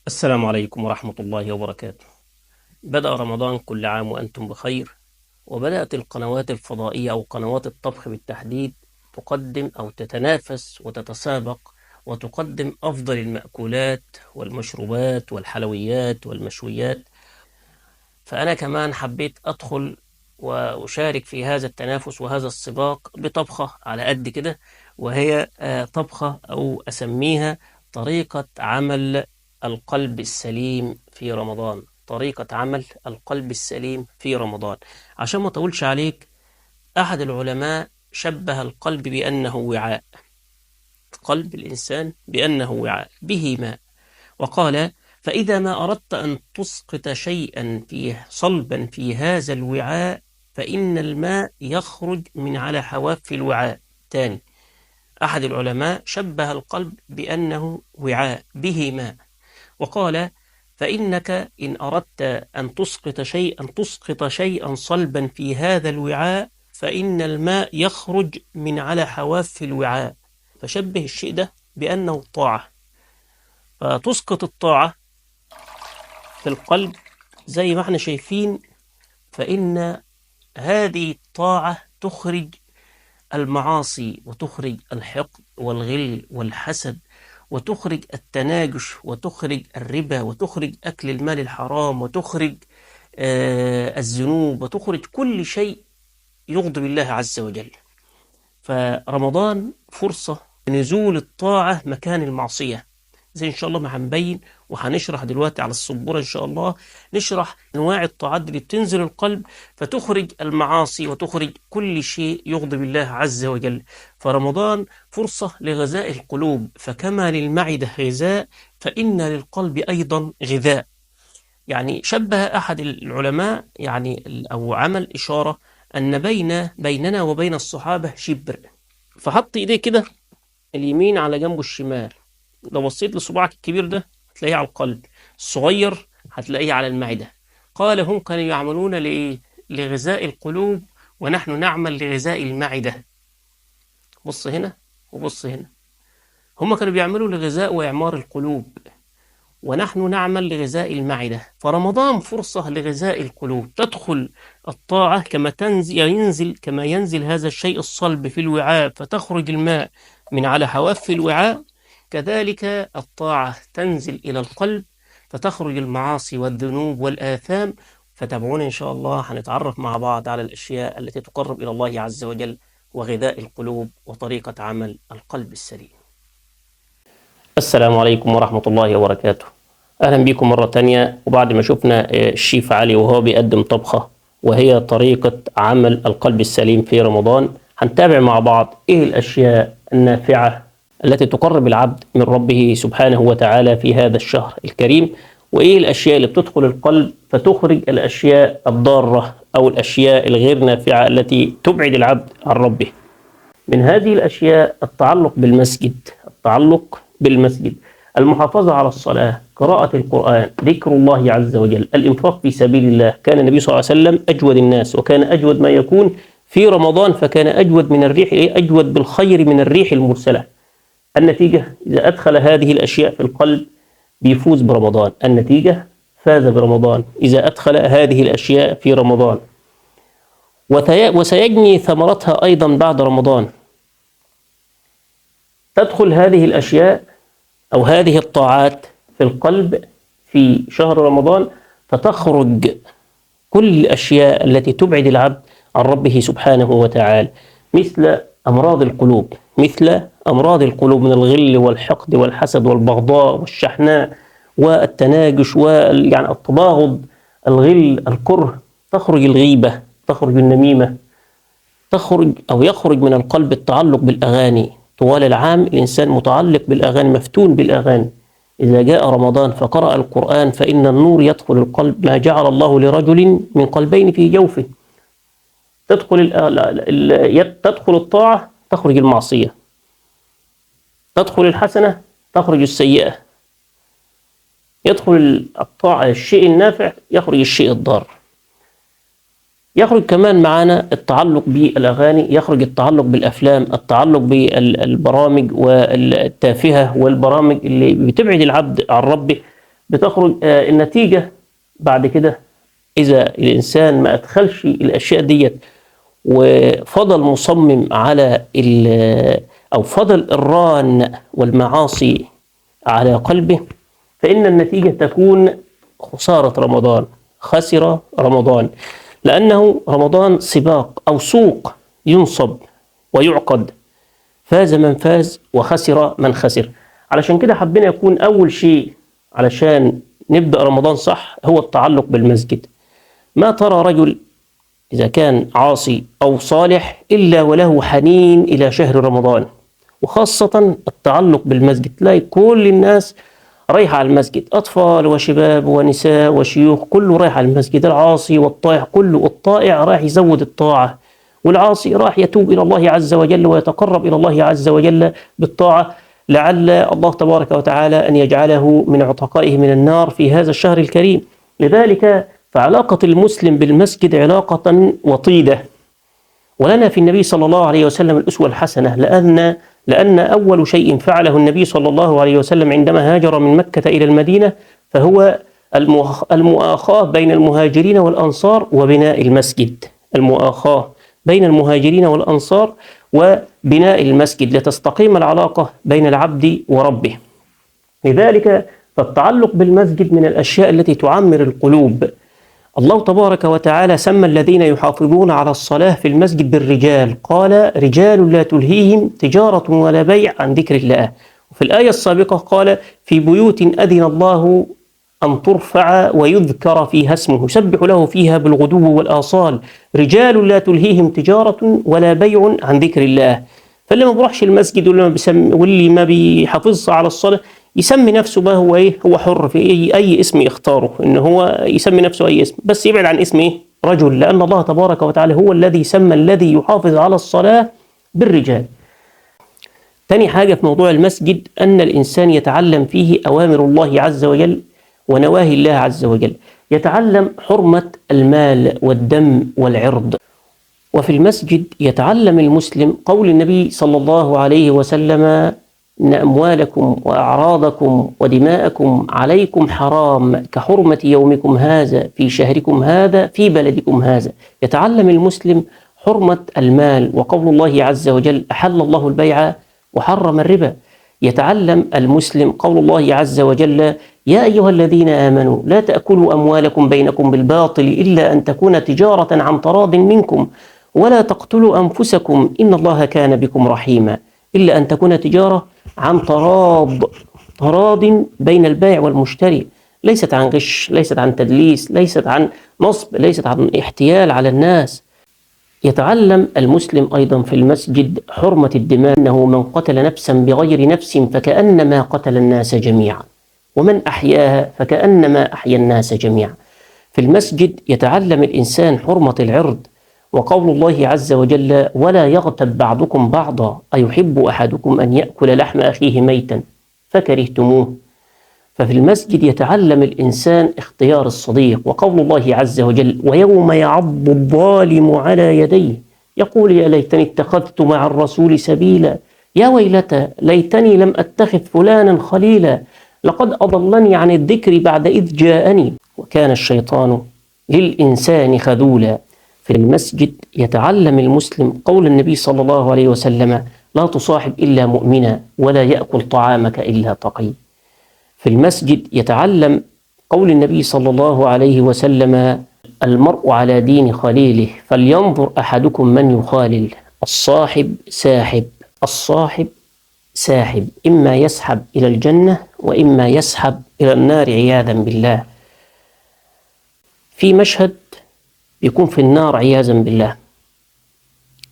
السلام عليكم ورحمة الله وبركاته. بدأ رمضان، كل عام وأنتم بخير. وبدأت القنوات الفضائية أو قنوات الطبخ بالتحديد تقدم أو تتنافس وتتسابق وتقدم أفضل المأكولات والمشروبات والحلويات والمشويات. فأنا كمان حبيت أدخل وأشارك في هذا التنافس وهذا السباق بطبخة على قد كده، وهي طبخة أو أسميها طريقة عمل القلب السليم في رمضان. طريقة عمل القلب السليم في رمضان. عشان ما أطولش عليك، أحد العلماء شبه القلب بأنه وعاء. قلب الإنسان بأنه وعاء به ماء، وقال: فإذا ما أردت أن تسقط شيئا فيه صلبا في هذا الوعاء فإن الماء يخرج من على حواف الوعاء. تاني، أحد العلماء شبه القلب بأنه وعاء به ماء، وقال: فإنك إن أردت أن تسقط شيئا صلبا في هذا الوعاء فإن الماء يخرج من على حواف الوعاء. فشبه الشيء ده بأنه الطاعة. فتسقط الطاعة في القلب زي ما احنا شايفين، فإن هذه الطاعة تخرج المعاصي وتخرج الحقد والغل والحسد وتخرج التناجش وتخرج الربا وتخرج أكل المال الحرام وتخرج الذنوب وتخرج كل شيء يغضب الله عز وجل. فرمضان فرصة لنزول الطاعة مكان المعصية، زي إن شاء الله ما هنبين وهنشرح دلوقتي على السبورة. إن شاء الله نشرح أنواع الطاعات اللي بتنزل القلب فتخرج المعاصي وتخرج كل شيء يغضب الله عز وجل. فرمضان فرصة لغذاء القلوب، فكما للمعدة غذاء فإن للقلب أيضا غذاء. يعني شبه أحد العلماء أو عمل إشارة أن بيننا وبين الصحابة شبر، فحط إيديه كده اليمين على جنبه الشمال. لو بصيت لصباعك الكبير ده هتلاقيه على القلب، الصغير هتلاقيه على المعدة. قال: هم كانوا يعملون لإيه؟ لغذاء القلوب، ونحن نعمل لغذاء المعدة. بص هنا وبص هنا، هم كانوا بيعملوا لغذاء وإعمار القلوب، ونحن نعمل لغذاء المعدة. فرمضان فرصة لغذاء القلوب، تدخل الطاعة كما ينزل هذا الشيء الصلب في الوعاء فتخرج الماء من على حواف الوعاء، كذلك الطاعة تنزل إلى القلب فتخرج المعاصي والذنوب والآثام. فتابعونا إن شاء الله، هنتعرف مع بعض على الأشياء التي تقرب إلى الله عز وجل وغذاء القلوب وطريقة عمل القلب السليم. السلام عليكم ورحمة الله وبركاته. أهلا بكم مرة تانية. وبعد ما شفنا الشيف علي وهو بيقدم طبخة وهي طريقة عمل القلب السليم في رمضان، هنتابع مع بعض إيه الأشياء النافعة التي تقرب العبد من ربه سبحانه وتعالى في هذا الشهر الكريم، وإيه الأشياء اللي بتدخل القلب فتخرج الأشياء الضارة أو الأشياء الغير نافعة التي تبعد العبد عن ربه. من هذه الأشياء التعلق بالمسجد، المحافظة على الصلاة، قراءة القرآن، ذكر الله عز وجل، الإنفاق في سبيل الله. كان النبي صلى الله عليه وسلم أجود الناس، وكان أجود ما يكون في رمضان، فكان أجود من الريح، أجود بالخير من الريح المرسلة. النتيجة إذا أدخل هذه الأشياء في القلب بيفوز برمضان. النتيجة فاز برمضان إذا أدخل هذه الأشياء في رمضان، وسيجني ثمرتها أيضا بعد رمضان. تدخل هذه الأشياء أو هذه الطاعات في القلب في شهر رمضان، فتخرج كل الأشياء التي تبعد العبد عن ربه سبحانه وتعالى، مثل أمراض القلوب من الغل والحقد والحسد والبغضاء والشحناء والتناجش التباغض، الغل، الكره. تخرج الغيبة، تخرج النميمة، يخرج من القلب التعلق بالأغاني. طوال العام الإنسان متعلق بالأغاني، مفتون بالأغاني. إذا جاء رمضان فقرأ القرآن فإن النور يدخل القلب، ما جعل الله لرجل من قلبين في جوفه. تدخل الطاعة تخرج المعصية، تدخل الحسنة تخرج السيئة، يدخل الطاعة الشيء النافع يخرج الشيء الضار. يخرج كمان معانا التعلق بالأغاني، يخرج التعلق بالأفلام، التعلق بالبرامج والتافهة والبرامج اللي بتبعد العبد عن ربه. بتخرج النتيجة بعد كده إذا الإنسان ما أدخلش الأشياء ديت وفضل مصمم على أو فضل الران والمعاصي على قلبه، فإن النتيجة تكون خسارة رمضان، خسر رمضان، لأنه رمضان سباق أو سوق ينصب ويعقد، فاز من فاز وخسر من خسر. علشان كده حبينا يكون أول شيء علشان نبدأ رمضان صح هو التعلق بالمسجد. ما ترى رجل إذا كان عاصي أو صالح إلا وله حنين إلى شهر رمضان، وخاصة التعلق بالمسجد. تلاقي كل الناس رايحة على المسجد، أطفال وشباب ونساء وشيوخ، كله رايح على المسجد، العاصي والطائع كله. الطائع رايح يزود الطاعة، والعاصي راح يتوب إلى الله عز وجل ويتقرب إلى الله عز وجل بالطاعة، لعل الله تبارك وتعالى أن يجعله من عتقائه من النار في هذا الشهر الكريم. لذلك فعلاقة المسلم بالمسجد علاقة وطيدة، ولنا في النبي صلى الله عليه وسلم الأسوة الحسنة، لأن أول شيء فعله النبي صلى الله عليه وسلم عندما هاجر من مكة إلى المدينة فهو المؤاخاة بين المهاجرين والأنصار وبناء المسجد. المؤاخاة بين المهاجرين والأنصار وبناء المسجد لتستقيم العلاقة بين العبد وربه. لذلك فالتعلق بالمسجد من الأشياء التي تعمر القلوب. الله تبارك وتعالى سمى الذين يحافظون على الصلاة في المسجد بالرجال، قال رجال لا تلهيهم تجارة ولا بيع عن ذكر الله. وفي الآية السابقة قال في بيوت أذن الله أن ترفع ويذكر فيها اسمه يسبح له فيها بالغدو والآصال، رجال لا تلهيهم تجارة ولا بيع عن ذكر الله. فاللي ما بيروحش المسجد واللي ما بيحافظش على الصلاة يسمي نفسه بقى هو ايه، هو حر في اي اسم يختاره، ان هو يسمي نفسه اي اسم، بس يبعد عن اسم ايه رجل، لان الله تبارك وتعالى هو الذي سمى الذي يحافظ على الصلاة بالرجال. تاني حاجة في موضوع المسجد أن الإنسان يتعلم فيه أوامر الله عز وجل ونواهي الله عز وجل، يتعلم حرمة المال والدم والعرض. وفي المسجد يتعلم المسلم قول النبي صلى الله عليه وسلم إن أموالكم وأعراضكم ودماءكم عليكم حرام كحرمة يومكم هذا في شهركم هذا في بلدكم هذا. يتعلم المسلم حرمة المال، وقول الله عز وجل أحل الله البيع وحرم الربا. يتعلم المسلم قول الله عز وجل يا أيها الذين آمنوا لا تأكلوا أموالكم بينكم بالباطل إلا أن تكون تجارة عن تراض منكم ولا تقتلوا أنفسكم إن الله كان بكم رحيما. إلا أن تكون تجارة عن تراض بين البائع والمشتري، ليست عن غش، ليست عن تدليس، ليست عن نصب، ليست عن احتيال على الناس. يتعلم المسلم أيضا في المسجد حرمة الدماء، أنه من قتل نفسا بغير نفس فكأنما قتل الناس جميعا، ومن أحياها فكأنما أحيا الناس جميعا. في المسجد يتعلم الإنسان حرمة العرض، وقول الله عز وجل ولا يغتب بعضكم بعضا أيحب أحدكم أن يأكل لحم أخيه ميتا فكرهتموه. ففي المسجد يتعلم الإنسان اختيار الصديق، وقول الله عز وجل ويوم يعض الظالم على يديه يقول يا ليتني اتخذت مع الرسول سبيلا يا ويلتى ليتني لم أتخذ فلانا خليلا لقد أضلني عن الذكر بعد إذ جاءني وكان الشيطان للإنسان خذولا. في المسجد يتعلم المسلم قول النبي صلى الله عليه وسلم لا تصاحب إلا مؤمنا ولا يأكل طعامك إلا تقي. في المسجد يتعلم قول النبي صلى الله عليه وسلم المرء على دين خليله فلينظر أحدكم من يخالل. الصاحب ساحب، الصاحب ساحب، إما يسحب إلى الجنة وإما يسحب إلى النار عياذا بالله. في مشهد يكون في النار عياذا بالله،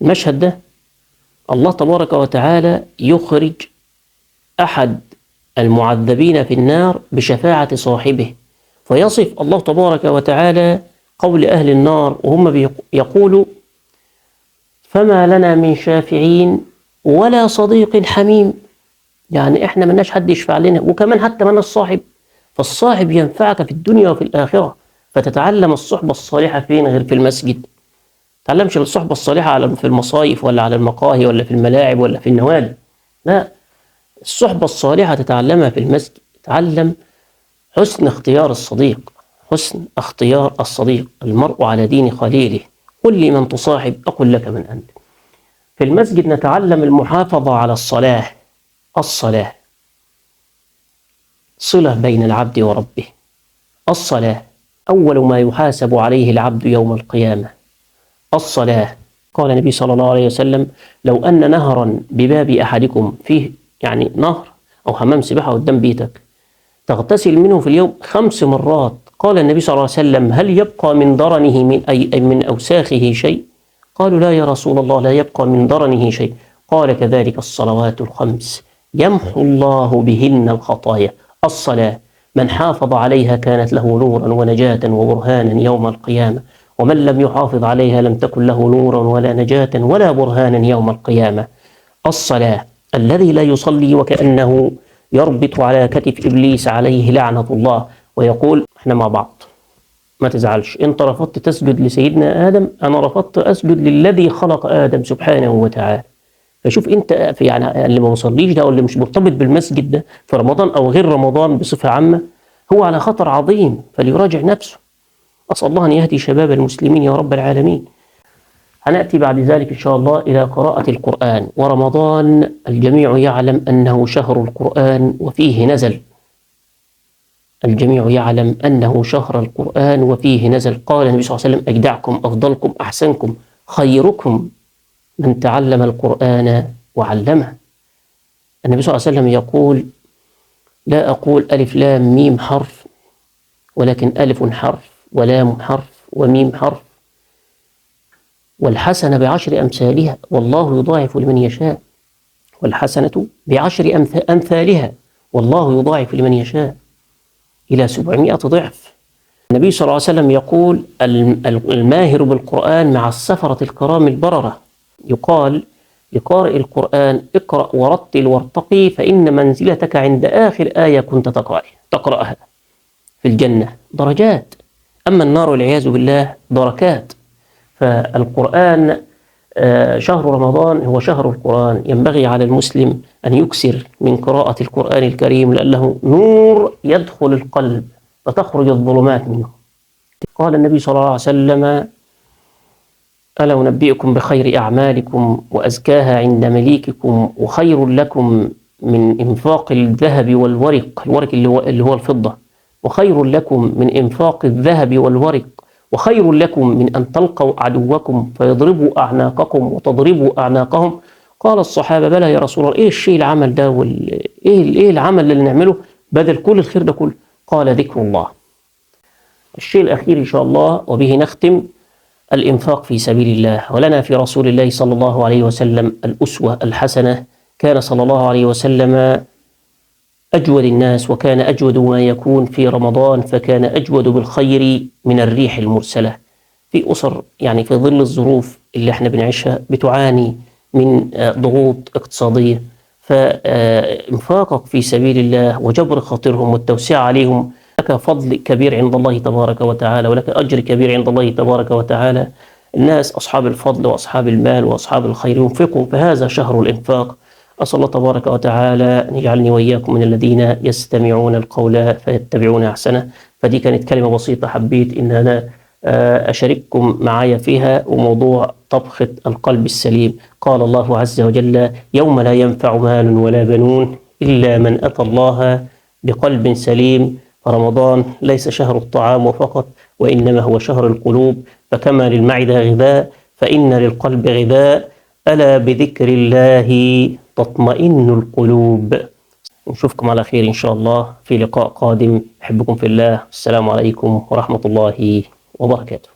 المشهد ده الله تبارك وتعالى يخرج أحد المعذبين في النار بشفاعة صاحبه، فيصف الله تبارك وتعالى قول أهل النار وهم يقولوا فما لنا من شافعين ولا صديق حميم، يعني إحنا مناش حد يشفع لنا، وكمان حتى من الصاحب، فالصاحب ينفعك في الدنيا وفي الآخرة. فتتعلم الصحبة الصالحة فين غير في المسجد؟ تعلمش الصحبة الصالحة في المصايف ولا على المقاهي ولا في الملاعب ولا في النوادي، لا، الصحبة الصالحة تتعلمها في المسجد. تتعلم حسن اختيار الصديق، حسن اختيار الصديق، المرء على دين خليله. قل لي من تصاحب أقل لك من أنت. في المسجد نتعلم المحافظة على الصلاة. الصلاة صلة بين العبد وربه. الصلاة أول ما يحاسب عليه العبد يوم القيامة. الصلاة. قال النبي صلى الله عليه وسلم: لو أن نهرا بباب أحدكم، فيه يعني نهر أو حمام سباحة قدام بيتك، تغتسل منه في اليوم 5 مرات، قال النبي صلى الله عليه وسلم: هل يبقى من درنه من أوساخه شيء؟ قالوا: لا يا رسول الله، لا يبقى من درنه شيء. قال: كذلك الصلوات الخمس يمحو الله بهن الخطايا. الصلاة من حافظ عليها كانت له نورا ونجاة وبرهانا يوم القيامة، ومن لم يحافظ عليها لم تكن له نورا ولا نجاة ولا برهانا يوم القيامة. الصلاة. الذي لا يصلي وكأنه يربط على كتف إبليس عليه لعنة الله ويقول: احنا مع بعض، ما تزعلش، انت رفضت تسجد لسيدنا آدم، أنا رفضت أسجد للذي خلق آدم سبحانه وتعالى. فشوف انت في يعني اللي ما بيصليش ده، او اللي مش مرتبط بالمسجد ده في رمضان او غير رمضان بصفة عامة، هو على خطر عظيم، فليراجع نفسه. أسأل الله أن يهدي شباب المسلمين يا رب العالمين. هنأتي بعد ذلك إن شاء الله إلى قراءة القرآن. ورمضان الجميع يعلم أنه شهر القرآن وفيه نزل. الجميع يعلم أنه شهر القرآن وفيه نزل. قال النبي صلى الله عليه وسلم: أجدعكم أفضلكم أحسنكم خيركم من تعلم القرآن وعلمه. النبي صلى الله عليه وسلم يقول: لا أقول ألف لام ميم حرف، ولكن ألف حرف ولام حرف وميم حرف، والحسنة ب10 أمثالها والله يضاعف لمن يشاء. والحسنة ب10 أمثالها والله يضاعف لمن يشاء إلى 700 ضعف. النبي صلى الله عليه وسلم يقول: الماهر بالقرآن مع السفرة الكرام البررة. يقال لقارئ القرآن: اقرأ ورتل وارتقي، فإن منزلتك عند آخر آية كنت تقرأها في الجنة. درجات، أما النار والعياذ بالله دركات. فالقرآن شهر رمضان هو شهر القرآن، ينبغي على المسلم أن يكثر من قراءة القرآن الكريم، لأنه نور يدخل القلب فتخرج الظلمات منه. قال النبي صلى الله عليه وسلم: ألا أنبئكم بخير أعمالكم وأزكاها عند مليككم وخير لكم من إنفاق الذهب والورق، الورق اللي هو الفضة، وخير لكم من إنفاق الذهب والورق، وخير لكم من أن تلقوا عدوكم فيضربوا أعناقكم وتضربوا أعناقهم. قال الصحابة: بلى يا رسول الله، إيه الشيء العمل ده إيه العمل اللي نعمله بدل كل الخير ده كله؟ قال: ذكر الله. الشيء الأخير إن شاء الله وبه نختم: الإنفاق في سبيل الله. ولنا في رسول الله صلى الله عليه وسلم الأسوة الحسنة. كان صلى الله عليه وسلم أجود الناس، وكان أجود ما يكون في رمضان، فكان أجود بالخير من الريح المرسلة. في أسر يعني في ظل الظروف اللي احنا بنعيشها بتعاني من ضغوط اقتصادية، فإنفاقك في سبيل الله وجبر خاطرهم والتوسعة عليهم لك فضل كبير عند الله تبارك وتعالى، ولك أجر كبير عند الله تبارك وتعالى. الناس أصحاب الفضل وأصحاب المال وأصحاب الخير ينفقوا، فهذا شهر الإنفاق. أسأل الله تبارك وتعالى أن يجعلني وإياكم من الذين يستمعون القول فيتبعون أحسنه. فدي كانت كلمة بسيطة حبيت إن أنا أشارككم معايا فيها، وموضوع طبخة القلب السليم. قال الله عز وجل: يوم لا ينفع مال ولا بنون إلا من أتى الله بقلب سليم. فرمضان ليس شهر الطعام فقط، وإنما هو شهر القلوب. فكما للمعدة غذاء فإن للقلب غذاء، ألا بذكر الله تطمئن القلوب. نشوفكم على خير إن شاء الله في لقاء قادم. أحبكم في الله. السلام عليكم ورحمة الله وبركاته.